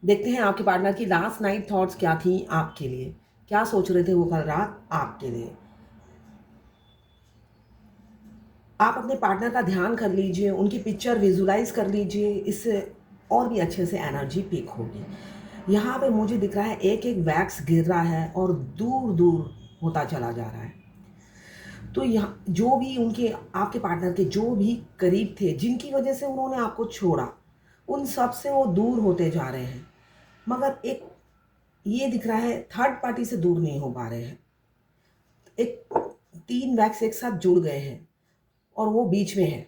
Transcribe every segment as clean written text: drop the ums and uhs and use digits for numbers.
देखते हैं आपके पार्टनर की लास्ट नाइट थॉट्स क्या थी आपके लिए, क्या सोच रहे थे वो कल रात आपके लिए। आप अपने पार्टनर का ध्यान कर लीजिए, उनकी पिक्चर विजुलाइज कर लीजिए, इससे और भी अच्छे से एनर्जी पिक होगी। यहाँ पे मुझे दिख रहा है एक एक वैक्स गिर रहा है और दूर दूर होता चला जा रहा है। तो यहाँ जो भी उनके आपके पार्टनर के जो भी करीब थे, जिनकी वजह से उन्होंने आपको छोड़ा, उन सब से वो दूर होते जा रहे हैं। मगर एक ये दिख रहा है थर्ड पार्टी से दूर नहीं हो पा रहे हैं। एक 3 वैक्स एक साथ जुड़ गए हैं और वो बीच में है।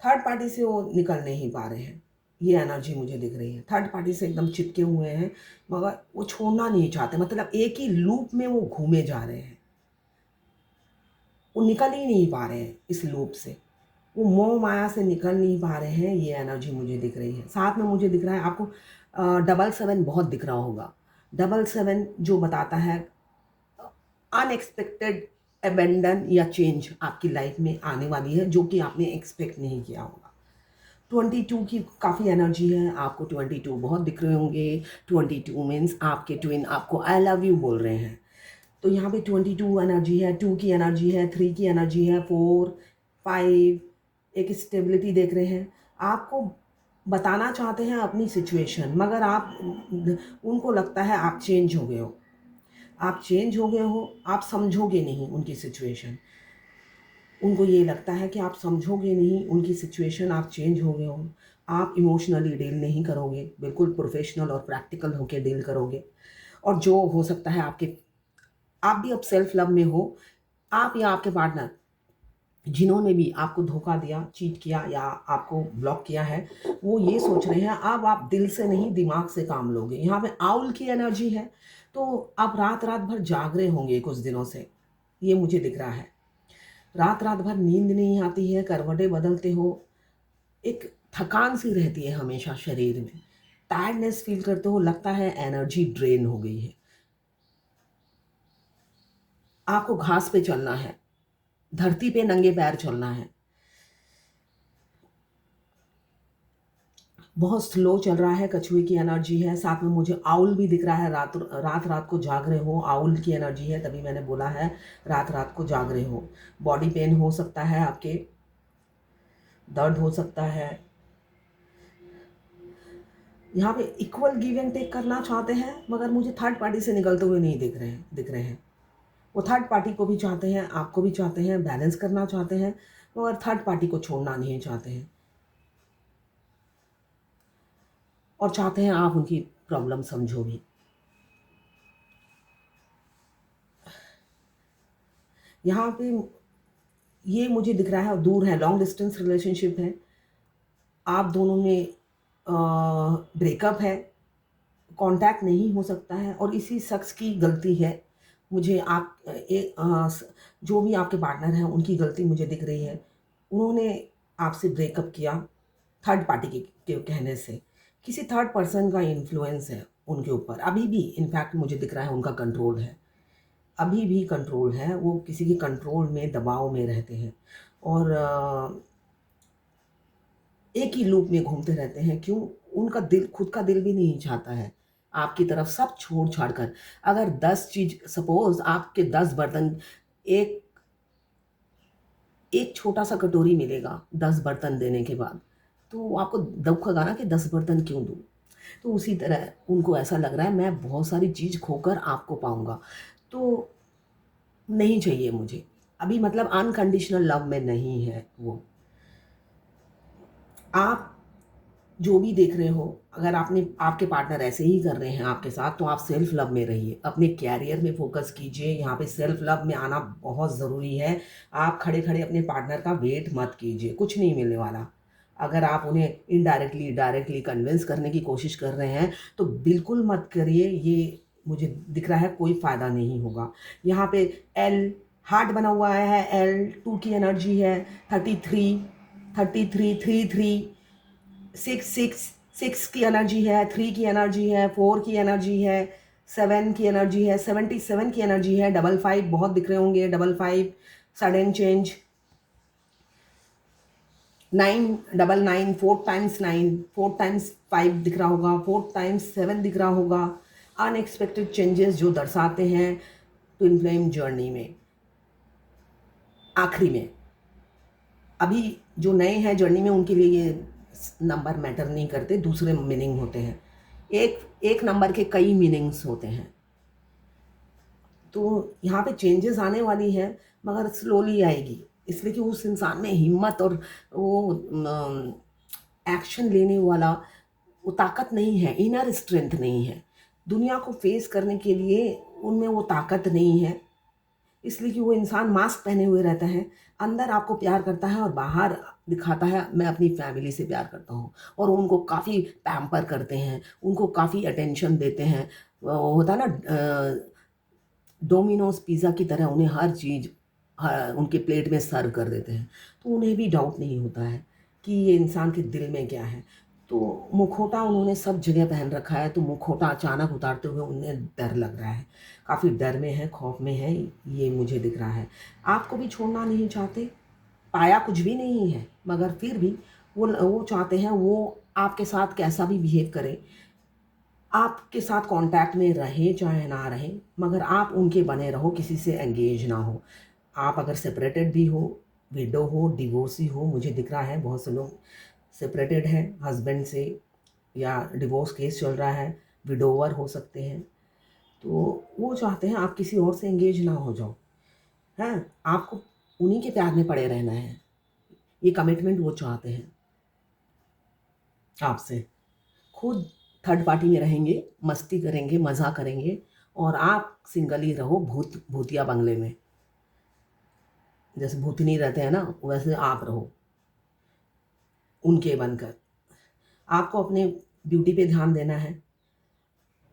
थर्ड पार्टी से वो निकल नहीं पा रहे हैं। ये एनर्जी मुझे दिख रही है। थर्ड पार्टी से एकदम चिपके हुए हैं, मगर वो छोड़ना नहीं चाहते। मतलब एक ही लूप में वो घूमे जा रहे हैं। वो निकल ही नहीं पा रहे हैं इस लूप से। वो मोह माया से निकल नहीं पा रहे हैं। ये एनर्जी मुझे दिख रही है। साथ में मुझे दिख रहा है आपको 777 बहुत दिख रहा होगा। 777 जो बताता है अनएक्सपेक्टेड अबेंडन या चेंज आपकी लाइफ में आने वाली है, जो कि आपने एक्सपेक्ट नहीं किया होगा। 22 की काफ़ी एनर्जी है। आपको 22 बहुत दिख रहे होंगे। 22 मीन्स आपके ट्विन आपको आई लव यू बोल रहे हैं। तो यहाँ पे 22 एनर्जी है, 2 की एनर्जी है, 3 की एनर्जी है, 4, 5 एक स्टेबिलिटी देख रहे हैं। आपको बताना चाहते हैं अपनी सिचुएशन, मगर आप उनको लगता है आप चेंज हो गए हो। आप चेंज हो गए हो, आप समझोगे नहीं उनकी सिचुएशन। उनको ये लगता है कि आप समझोगे नहीं उनकी सिचुएशन, आप चेंज हो गए हो। आप इमोशनली डील नहीं करोगे, बिल्कुल प्रोफेशनल और प्रैक्टिकल होकर डील करोगे। और जो हो सकता है आप भी अब सेल्फ लव में हो। आप या आपके पार्टनर जिन्होंने भी आपको धोखा दिया, चीट किया या आपको ब्लॉक किया है, वो ये सोच रहे हैं अब आप दिल से नहीं दिमाग से काम लोगे। यहाँ पे आउल की एनर्जी है, तो आप रात रात भर जाग रहे होंगे कुछ दिनों से, ये मुझे दिख रहा है। रात रात भर नींद नहीं आती है, करवटें बदलते हो, एक थकान सी रहती है हमेशा शरीर में, टायर्डनेस फील करते हो, लगता है एनर्जी ड्रेन हो गई है। आपको घास पे चलना है, धरती पे नंगे पैर चलना है। बहुत स्लो चल रहा है, कछुए की एनर्जी है। साथ में मुझे आउल भी दिख रहा है। रात रात रात को जाग रहे हो, आउल की एनर्जी है, तभी मैंने बोला है रात रात को जाग रहे हो। बॉडी पेन हो सकता है, आपके दर्द हो सकता है। यहाँ पे इक्वल गिव एंड टेक करना चाहते हैं, मगर मुझे थर्ड पार्टी से निकलते हुए नहीं दिख रहे हैं। वो थर्ड पार्टी को भी चाहते हैं, आपको भी चाहते हैं, बैलेंस करना चाहते हैं, मगर थर्ड पार्टी को छोड़ना नहीं चाहते हैं। और चाहते हैं आप उनकी प्रॉब्लम समझो भी। यहाँ पे ये मुझे दिख रहा है, दूर है, लॉन्ग डिस्टेंस रिलेशनशिप है। आप दोनों में ब्रेकअप है, कांटेक्ट नहीं हो सकता है और इसी शख्स की गलती है। मुझे आप जो भी आपके पार्टनर हैं उनकी गलती मुझे दिख रही है। उन्होंने आपसे ब्रेकअप किया थर्ड पार्टी के कहने से। किसी थर्ड पर्सन का इन्फ्लुएंस है उनके ऊपर अभी भी। इनफैक्ट मुझे दिख रहा है उनका कंट्रोल है, अभी भी कंट्रोल है। वो किसी के कंट्रोल में, दबाव में रहते हैं और एक ही लूप में घूमते रहते हैं। क्यों? उनका दिल, खुद का दिल भी नहीं चाहता है आपकी तरफ सब छोड़ छाड़ कर। अगर 10 चीज़, सपोज़ आपके 10 बर्तन, एक एक छोटा-सा कटोरी मिलेगा 10 बर्तन देने के बाद, तो आपको दुःख होगा ना कि 10 बर्तन क्यों दूँ? तो उसी तरह उनको ऐसा लग रहा है मैं बहुत सारी चीज़ खोकर आपको पाऊँगा, तो नहीं चाहिए मुझे। अभी मतलब अनकंडीशनल लव में नहीं है वो। आप जो भी देख रहे हो, अगर आपके पार्टनर ऐसे ही कर रहे हैं आपके साथ, तो आप सेल्फ लव में रहिए, अपने कैरियर में फ़ोकस कीजिए। यहाँ पे सेल्फ लव में आना बहुत ज़रूरी है। आप खड़े-खड़े अपने पार्टनर का वेट मत कीजिए, कुछ नहीं मिलने वाला। अगर आप उन्हें इनडायरेक्टली, डायरेक्टली कन्विंस करने की कोशिश कर रहे हैं, तो बिल्कुल मत करिए। ये मुझे दिख रहा है कोई फ़ायदा नहीं होगा। यहाँ पे एल हार्ट बना हुआ है, एल 2 की एनर्जी है, 33, 33, 33, 6 की एनर्जी है, 3 की एनर्जी है, 4 की एनर्जी है, 7 की एनर्जी है, 77 की एनर्जी है, 55 बहुत दिख रहे होंगे, 55 सडन चेंज, 999, 4 टाइम्स 9, 4 टाइम्स 5 दिख रहा होगा, 4 टाइम्स 7 दिख रहा होगा। अनएक्सपेक्टेड चेंजेस जो दर्शाते हैं ट्विन फ्लेम जर्नी में। आखिरी में अभी जो नए हैं जर्नी में उनके लिए ये नंबर मैटर नहीं करते, दूसरे मीनिंग होते हैं। एक एक नंबर के कई मीनिंग्स होते हैं। तो यहाँ पे चेंजेस आने वाली है, मगर स्लोली आएगी, इसलिए कि उस इंसान में हिम्मत और वो एक्शन लेने वाला वो ताकत नहीं है, इनर स्ट्रेंथ नहीं है। दुनिया को फेस करने के लिए उनमें वो ताकत नहीं है, इसलिए कि वो इंसान मास्क पहने हुए रहता है। अंदर आपको प्यार करता है और बाहर दिखाता है मैं अपनी फैमिली से प्यार करता हूँ, और उनको काफ़ी पैम्पर करते हैं, उनको काफ़ी अटेंशन देते हैं। होता है ना, डोमिनोज पिज़्ज़ा की तरह उन्हें हर चीज़ उनके प्लेट में सर्व कर देते हैं, तो उन्हें भी डाउट नहीं होता है कि ये इंसान के दिल में क्या है। तो मुखौटा उन्होंने सब जगह पहन रखा है, तो मुखौटा अचानक उतारते हुए उन्हें डर लग रहा है, काफ़ी डर में है, खौफ में है, ये मुझे दिख रहा है। आपको भी छोड़ना नहीं चाहते, पाया कुछ भी नहीं है, मगर फिर भी वो चाहते हैं वो आपके साथ कैसा भी बिहेव करे, आपके साथ कांटेक्ट में रहे चाहे ना रहे, मगर आप उनके बने रहो, किसी से एंगेज ना हो। आप अगर सेपरेटेड भी हो, विडो हो, डिवोर्सी हो, मुझे दिख रहा है बहुत से लोग सेपरेटेड हैं हस्बैंड से, या डिवोर्स केस चल रहा है, विडोवर हो सकते हैं। तो वो चाहते हैं आप किसी और से एंगेज ना हो जाओ, हैं, आपको उन्हीं के प्यार में पड़े रहना है। ये कमिटमेंट वो चाहते हैं आपसे। खुद थर्ड पार्टी में रहेंगे, मस्ती करेंगे, मज़ा करेंगे, और आप सिंगल ही रहो भूतिया बंगले में। जैसे भूतनी रहते हैं ना, वैसे आप रहो उनके बनकर। आपको अपने ब्यूटी पे ध्यान देना है,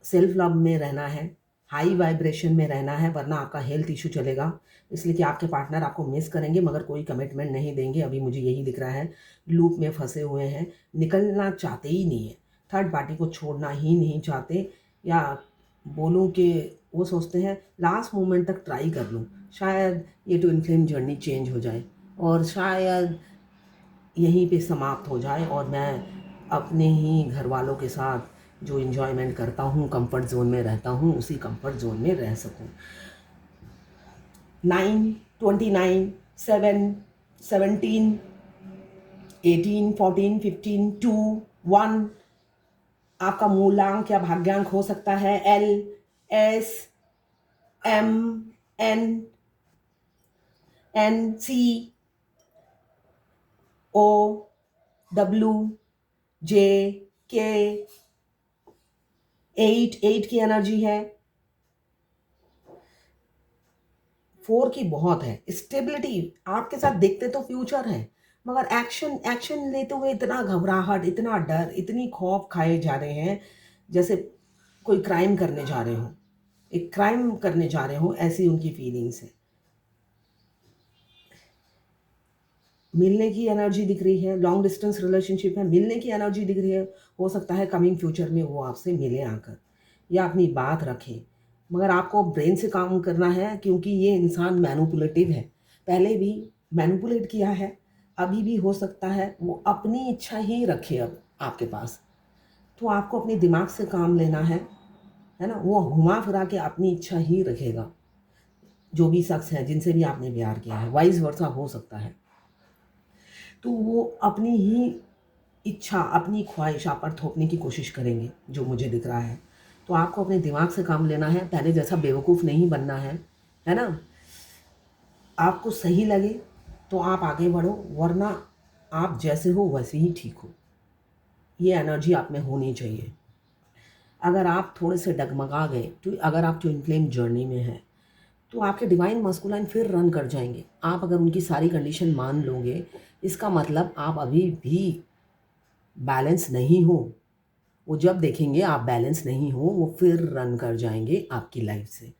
सेल्फ लव में रहना है, हाई वाइब्रेशन में रहना है, वरना आपका हेल्थ इशू चलेगा। इसलिए कि आपके पार्टनर आपको मिस करेंगे मगर कोई कमिटमेंट नहीं देंगे, अभी मुझे यही दिख रहा है। लूप में फंसे हुए हैं, निकलना चाहते ही नहीं है, थर्ड पार्टी को छोड़ना ही नहीं चाहते, या बोलूँ कि वो सोचते हैं लास्ट मोमेंट तक ट्राई कर लूँ, शायद ये ट्विन फ्लेम जर्नी चेंज हो जाए और शायद यहीं पे समाप्त हो जाए, और मैं अपने ही घर वालों के साथ जो इन्जॉयमेंट करता हूँ, कंफर्ट जोन में रहता हूँ, उसी कंफर्ट जोन में रह सकूँ। 9, 29, 7, 17, 18, 14, 15, 2, 1 आपका मूलांक या भाग्यांक हो सकता है L, S, M, N, C, O, W, J, K। 8 की एनर्जी है, 4 की बहुत है स्टेबिलिटी। आपके साथ देखते तो फ्यूचर है, मगर एक्शन लेते हुए इतना घबराहट, इतना डर, इतनी खौफ खाए जा रहे हैं, जैसे कोई क्राइम करने जा रहे हो, एक क्राइम करने जा रहे हो, ऐसी उनकी फीलिंग्स है। मिलने की एनर्जी दिख रही है, लॉन्ग डिस्टेंस रिलेशनशिप है, मिलने की एनर्जी दिख रही है। हो सकता है कमिंग फ्यूचर में वो आपसे मिले आकर या अपनी बात रखें, मगर आपको ब्रेन से काम करना है, क्योंकि ये इंसान मैनिपुलेटिव है। पहले भी मैनिपुलेट किया है, अभी भी हो सकता है वो अपनी इच्छा ही रखे अब आपके पास। तो आपको अपने दिमाग से काम लेना है ना। वो घुमा फिरा के अपनी इच्छा ही रखेगा, जो भी शख्स है जिनसे भी आपने प्यार किया है, वाइस वर्सा हो सकता है। तो वो अपनी ही इच्छा, अपनी ख्वाहिश आप पर थोपने की कोशिश करेंगे, जो मुझे दिख रहा है। तो आपको अपने दिमाग से काम लेना है, पहले जैसा बेवकूफ़ नहीं बनना है ना। आपको सही लगे तो आप आगे बढ़ो, वरना आप जैसे हो वैसे ही ठीक हो। ये एनर्जी आप में होनी चाहिए। अगर आप थोड़े से डगमगा गए, तो अगर आप ट्विन फ्लेम जर्नी में हैं, तो आपके डिवाइन मस्कुलाइन फिर रन कर जाएंगे। आप अगर उनकी सारी कंडीशन मान लोगे, इसका मतलब आप अभी भी बैलेंस नहीं हो। वो जब देखेंगे आप बैलेंस नहीं हो, वो फिर रन कर जाएंगे आपकी लाइफ से।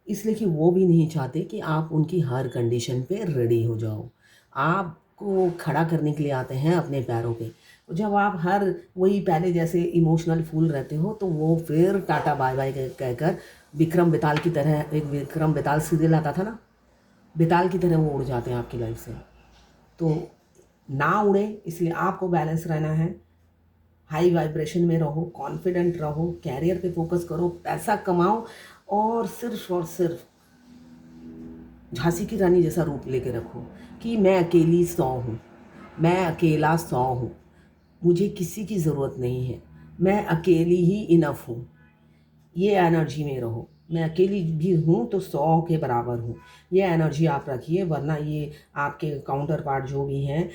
इसलिए कि वो भी नहीं चाहते कि आप उनकी हर कंडीशन पे रेडी हो जाओ। आपको खड़ा करने के लिए आते हैं अपने पैरों पे। तो जब आप हर वही पहले जैसे इमोशनल फूल रहते हो, तो वो फिर टाटा बाय बाय कहकर विक्रम बेताल की तरह, एक विक्रम बेताल सीरियल आता था ना, बेताल की तरह वो उड़ जाते हैं आपकी लाइफ से। तो ना उड़े, इसलिए आपको बैलेंस रहना है। हाई वाइब्रेशन में रहो, कॉन्फिडेंट रहो, कैरियर पे फोकस करो, पैसा कमाओ और सिर्फ झांसी की रानी जैसा रूप लेके रखो कि मैं अकेली 100 हूँ, मैं अकेला 100 हूँ, मुझे किसी की ज़रूरत नहीं है, मैं अकेली ही इनफ हूँ। ये एनर्जी में रहो। मैं अकेली भी हूँ तो 100 के बराबर हूँ। ये एनर्जी आप रखिए, वरना ये आपके काउंटर पार्ट जो भी हैं,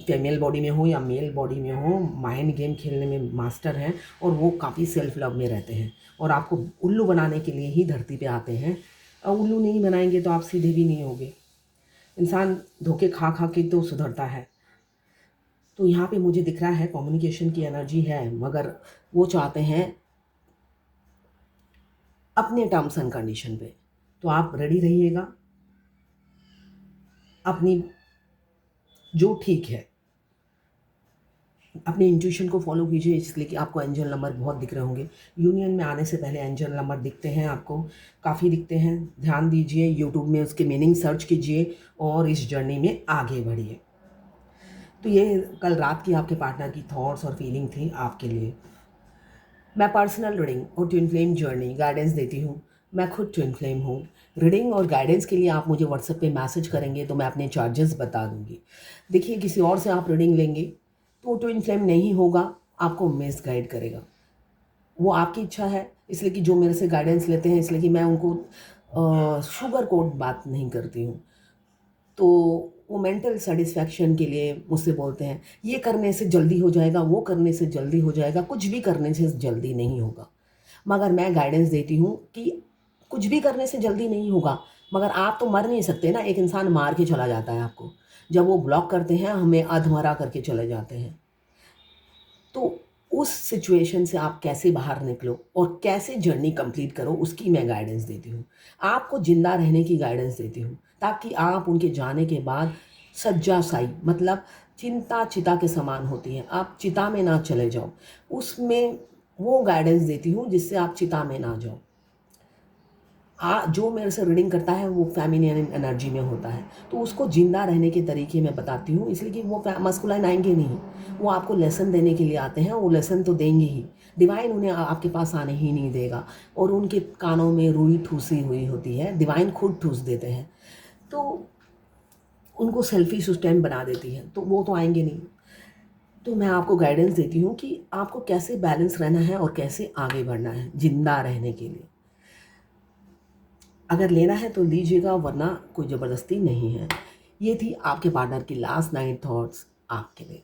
फीमेल बॉडी में हो या मेल बॉडी में हो, माइंड गेम खेलने में मास्टर हैं और वो काफ़ी सेल्फ लव में रहते हैं और आपको उल्लू बनाने के लिए ही धरती पे आते हैं। और उल्लू नहीं बनाएंगे तो आप सीधे भी नहीं होगे। इंसान धोखे खा खा के तो सुधरता है। तो यहाँ पे मुझे दिख रहा है कम्युनिकेशन की एनर्जी है, मगर वो चाहते हैं अपने टर्म्स एंड कंडीशन पे। तो आप रेडी रहिएगा, अपनी जो ठीक है अपने इंट्यूशन को फॉलो कीजिए, इसलिए कि आपको एंजल नंबर बहुत दिख रहे होंगे। यूनियन में आने से पहले एंजल नंबर दिखते हैं आपको, काफ़ी दिखते हैं। ध्यान दीजिए, यूट्यूब में उसके मीनिंग सर्च कीजिए और इस जर्नी में आगे बढ़िए। तो ये कल रात की आपके पार्टनर की थॉट्स और फीलिंग थी आपके लिए। मैं पर्सनल रीडिंग और ट्विन फ्लेम जर्नी गाइडेंस देती हूँ। मैं खुद ट्विन फ्लेम हूँ। रीडिंग और गाइडेंस के लिए आप मुझे व्हाट्सएप पे मैसेज करेंगे तो मैं अपने चार्जेस बता दूँगी। देखिए, किसी और से आप रीडिंग लेंगे तो ट्विन फ्लेम नहीं होगा, आपको मिस गाइड करेगा। वो आपकी इच्छा है, इसलिए कि जो मेरे से गाइडेंस लेते हैं, इसलिए कि मैं उनको शुगर कोट बात नहीं करती हूँ। तो वो मेंटल सेटिस्फैक्शन के लिए मुझसे बोलते हैं, ये करने से जल्दी हो जाएगा, वो करने से जल्दी हो जाएगा, कुछ भी करने से जल्दी नहीं होगा। मगर मैं गाइडेंस देती हूँ कि कुछ भी करने से जल्दी नहीं होगा, मगर आप तो मर नहीं सकते ना। एक इंसान मार के चला जाता है आपको, जब वो ब्लॉक करते हैं हमें अधमरा करके चले जाते हैं। तो उस सिचुएशन से आप कैसे बाहर निकलो और कैसे जर्नी कंप्लीट करो, उसकी मैं गाइडेंस देती हूँ। आपको ज़िंदा रहने की गाइडेंस देती हूँ, ताकि आप उनके जाने के बाद शय्याशायी, मतलब चिंता चिता के समान होती है, आप चिता में ना चले जाओ। उसमें वो गाइडेंस देती हूँ जिससे आप चिता में ना जाओ। जो मेरे से रीडिंग करता है वो फेमिनिन एनर्जी में होता है, तो उसको ज़िंदा रहने के तरीके मैं बताती हूँ, इसलिए कि वो मस्कुलाइन आएंगे नहीं। वो आपको लेसन देने के लिए आते हैं, वो लेसन तो देंगे ही। डिवाइन उन्हें आपके पास आने ही नहीं देगा, और उनके कानों में रुई ठूसी हुई होती है, डिवाइन खुद ठूस देते हैं। तो उनको सेल्फिश उस टाइम बना देती है, तो वो तो आएंगे नहीं। तो मैं आपको गाइडेंस देती हूँ कि आपको कैसे बैलेंस रहना है और कैसे आगे बढ़ना है ज़िंदा रहने के लिए। अगर लेना है तो लीजिएगा, वरना कोई ज़बरदस्ती नहीं है। ये थी आपके पार्टनर की लास्ट नाइट थॉट्स आपके लिए।